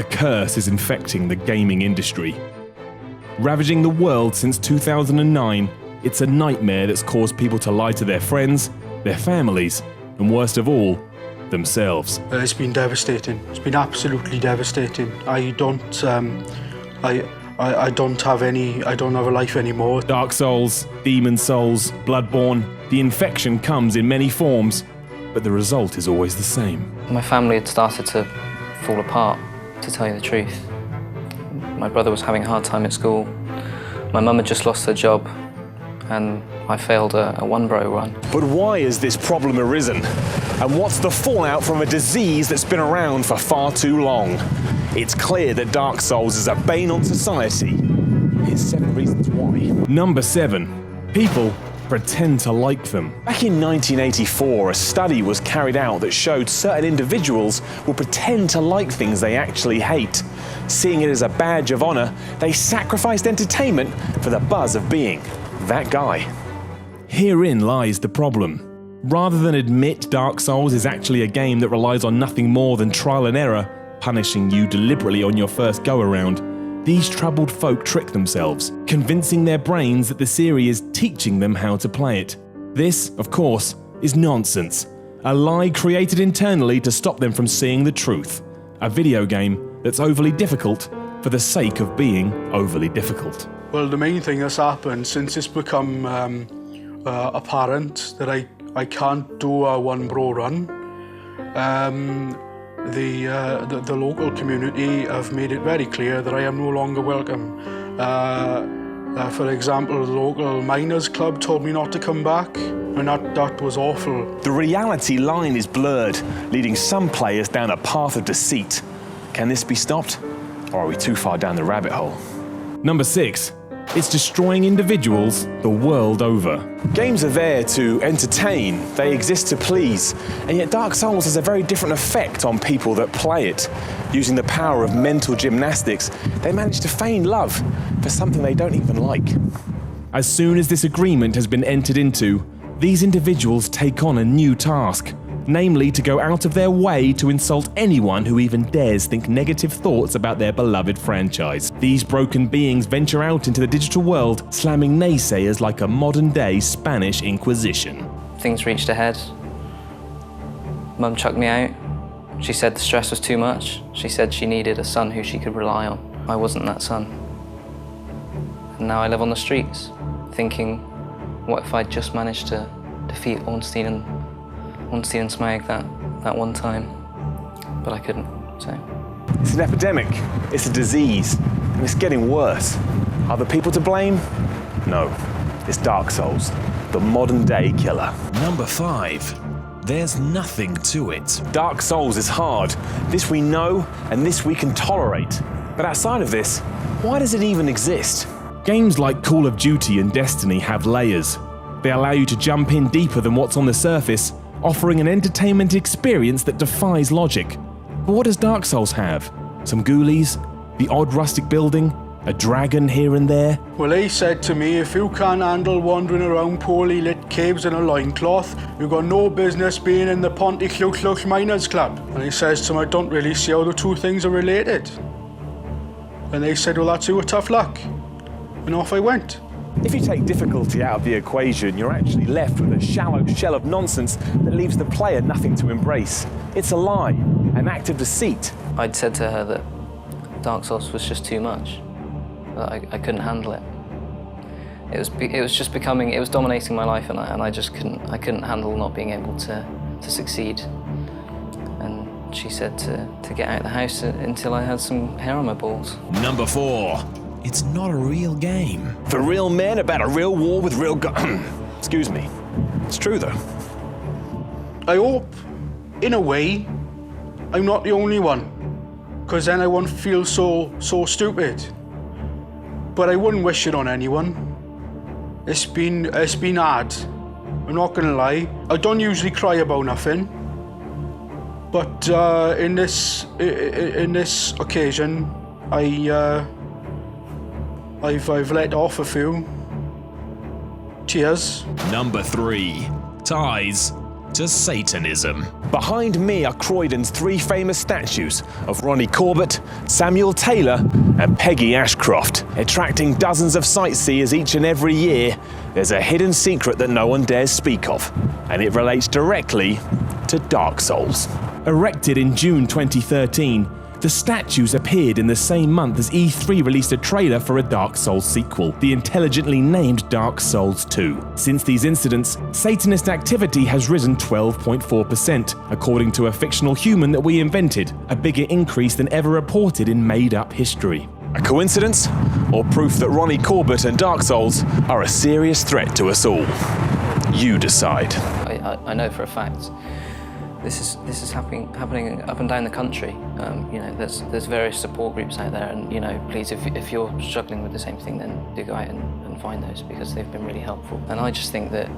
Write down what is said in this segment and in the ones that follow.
A curse is infecting the gaming industry. Ravaging the world since 2009, it's a nightmare that's caused people to lie to their friends, their families, and worst of all, themselves. It's been devastating. It's been absolutely devastating. I don't have a life anymore. Dark Souls, Demon Souls, Bloodborne, the infection comes in many forms, but the result is always the same. My family had started to fall apart, to tell you the truth. My brother was having a hard time at school. My mum had just lost her job, and I failed a one-bro run. But why has this problem arisen? And what's the fallout from a disease that's been around for far too long? It's clear that Dark Souls is a bane on society. Here's 7 reasons why. Number 7. People pretend to like them. Back in 1984, a study was carried out that showed certain individuals will pretend to like things they actually hate. Seeing it as a badge of honor, they sacrificed entertainment for the buzz of being that guy. Herein lies the problem. Rather than admit Dark Souls is actually a game that relies on nothing more than trial and error, punishing you deliberately on your first go-around, these troubled folk trick themselves, convincing their brains that the series is teaching them how to play it. This, of course, is nonsense. A lie created internally to stop them from seeing the truth. A video game that's overly difficult for the sake of being overly difficult. Well, the main thing that's happened since it's become apparent that I can't do a one-bro run, the local community have made it very clear that I am no longer welcome. For example, the local miners club told me not to come back, and that was awful. The reality line is blurred, leading some players down a path of deceit. Can this be stopped? Or are we too far down the rabbit hole? Number 6. It's destroying individuals the world over. Games are there to entertain, they exist to please, and yet Dark Souls has a very different effect on people that play it. Using the power of mental gymnastics, they manage to feign love for something they don't even like. As soon as this agreement has been entered into, these individuals take on a new task, namely to go out of their way to insult anyone who even dares think negative thoughts about their beloved franchise. These broken beings venture out into the digital world, slamming naysayers like a modern-day Spanish Inquisition. Things reached a head. Mum chucked me out. She said the stress was too much. She said she needed a son who she could rely on. I wasn't that son. And now I live on the streets, thinking, what if I'd just managed to defeat Ornstein and Smag that one time, but I couldn't, so. It's an epidemic, it's a disease, and it's getting worse. Are the people to blame? No, it's Dark Souls, the modern day killer. Number 5. There's nothing to it. Dark Souls is hard. This we know, and this we can tolerate. But outside of this, why does it even exist? Games like Call of Duty and Destiny have layers. They allow you to jump in deeper than what's on the surface, offering an entertainment experience that defies logic. But what does Dark Souls have? Some ghoulies? The odd rustic building? A dragon here and there? Well, they said to me, if you can't handle wandering around poorly lit caves in a loincloth, you've got no business being in the Pontyclwch Miners Club. And he says to me, I don't really see how the two things are related. And they said, well, that's your tough luck. And off I went. If you take difficulty out of the equation, you're actually left with a shallow shell of nonsense that leaves the player nothing to embrace. It's a lie, an act of deceit. I'd said to her that Dark Souls was just too much, that I couldn't handle it. It was just becoming, it was dominating my life, and I just couldn't handle not being able to succeed. And she said to get out of the house until I had some hair on my balls. Number 4. It's not a real game. For real men about a real war with real excuse me. It's true though. I hope, in a way, I'm not the only one, because then I won't feel so stupid. But I wouldn't wish it on anyone. It's been hard. I'm not gonna lie. I don't usually cry about nothing, but in this occasion, I've let off a few tears. Number 3. Ties to Satanism. Behind me are Croydon's 3 famous statues of Ronnie Corbett, Samuel Taylor and Peggy Ashcroft. Attracting dozens of sightseers each and every year, there's a hidden secret that no one dares speak of, and it relates directly to Dark Souls. Erected in June 2013, the statues appeared in the same month as E3 released a trailer for a Dark Souls sequel, the intelligently named Dark Souls 2. Since these incidents, Satanist activity has risen 12.4%, according to a fictional human that we invented, a bigger increase than ever reported in made-up history. A coincidence, or proof that Ronnie Corbett and Dark Souls are a serious threat to us all? You decide. I know for a fact this is happening up and down the country. You know, there's various support groups out there, and you know, please, if you're struggling with the same thing, then do go out and find those, because they've been really helpful. And I just think that,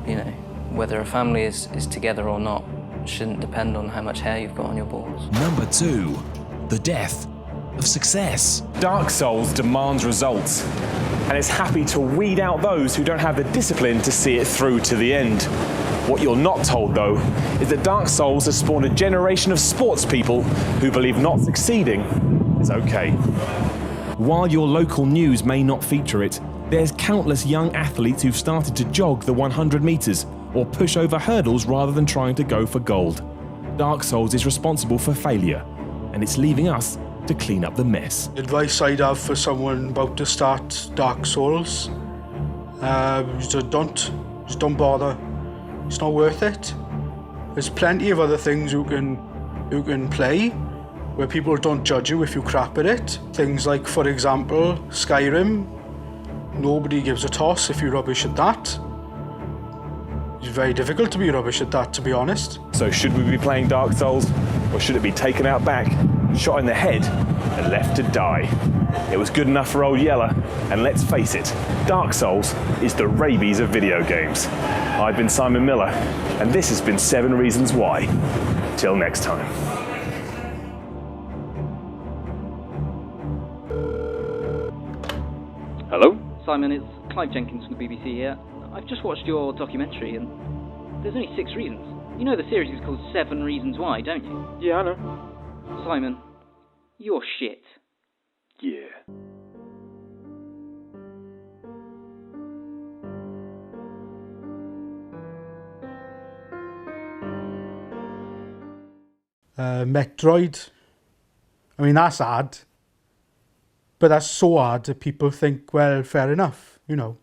you know, whether a family is together or not shouldn't depend on how much hair you've got on your balls. Number 2, the death of success. Dark Souls demands results, and it's happy to weed out those who don't have the discipline to see it through to the end. What you're not told, though, is that Dark Souls has spawned a generation of sports people who believe not succeeding is okay. While your local news may not feature it, there's countless young athletes who've started to jog the 100 meters or push over hurdles rather than trying to go for gold. Dark Souls is responsible for failure, and it's leaving us to clean up the mess. Advice I'd have for someone about to start Dark Souls, just don't bother. It's not worth it. There's plenty of other things you can play where people don't judge you if you crap at it. Things like, for example, Skyrim. Nobody gives a toss if you're rubbish at that. It's very difficult to be rubbish at that, to be honest. So should we be playing Dark Souls, or should it be taken out back, shot in the head, and left to die? It was good enough for old Yeller, and let's face it, Dark Souls is the rabies of video games. I've been Simon Miller, and this has been 7 Reasons Why. Till next time. Hello? Simon, it's Clive Jenkins from the BBC here. I've just watched your documentary, and there's only 6 reasons. You know the series is called 7 Reasons Why, don't you? Yeah, I know. Simon, you're shit. Yeah. Metroid. I mean, that's hard. But that's so hard that people think, well, fair enough, you know.